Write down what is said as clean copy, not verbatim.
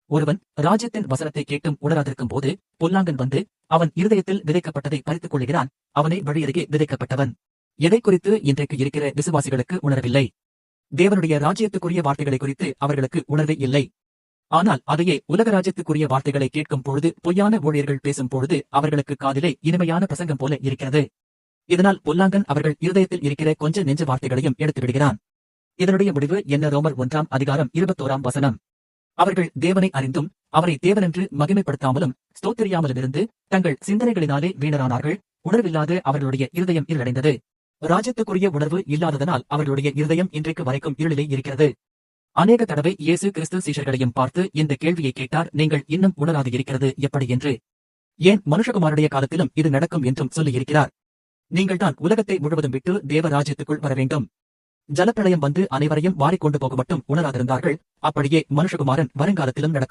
ஒருவன் ராஜ்யத்தின் வசனத்தை கேட்டும் உணராதிருக்கும் போது பொல்லாங்கன் வந்து அவன் இருதயத்தில் விதைக்கப்பட்டதை பறித்துக் கொள்கிறான். அவனை வழியருகே விதைக்கப்பட்டவன். எதை குறித்து இன்றைக்கு இருக்கிற விசுவாசிகளுக்கு உணரவில்லை. தேவனுடைய ராஜ்யத்துக்குரிய வார்த்தைகளை குறித்து அவர்களுக்கு உணர்வே இல்லை. ஆனால் அதையே உலக ராஜ்யத்துக்குரிய வார்த்தைகளை கேட்கும் பொழுது பொய்யான ஊழியர்கள் பேசும் பொழுது அவர்களுக்கு காதிலே இனிமையான பிரசங்கம் போல இருக்கிறது. இதனால் பொல்லாங்கன் அவர்கள் இருதயத்தில் இருக்கிற கொஞ்ச நெஞ்ச வார்த்தைகளையும் எடுத்து விடுகிறான். இதனுடைய முடிவு என்ன? ரோமர் 1:21 அவர்கள் தேவனை அறிந்தும் அவரை தேவனென்று மகிமைப்படுத்தாமலும் ஸ்தோத்திரியாமலுமிருந்து தங்கள் சிந்தனைகளினாலே வீணரானார்கள். உணர்வில்லாத அவர்களுடைய இருதயம் இருளடைந்தது. ராஜ்யத்துக்குரிய உணர்வு இல்லாததனால் அவர்களுடைய இருதயம் இன்றைக்கு வரைக்கும் இருளிலே இருக்கிறது. அநேக தடவை இயேசு கிறிஸ்து சீஷர்களையும் பார்த்து இந்த கேள்வியை கேட்டார், நீங்கள் இன்னும் உணராது இருக்கிறது எப்படி என்று. ஏன் மனுஷகுமாருடைய காலத்திலும் இது நடக்கும் என்றும் சொல்லியிருக்கிறார். நீங்கள்தான் உலகத்தை முழுவதும் விட்டு தேவ ராஜ்யத்துக்குள் வர வேண்டும். ஜலப்பிரளயம் வந்து அனைவரையும் வாரிக்கொண்டு போக மட்டும் உணராதிருந்தார்கள். அப்படியே மனுஷகுமாரன் வருங்காலத்திலும் நடக்கும்.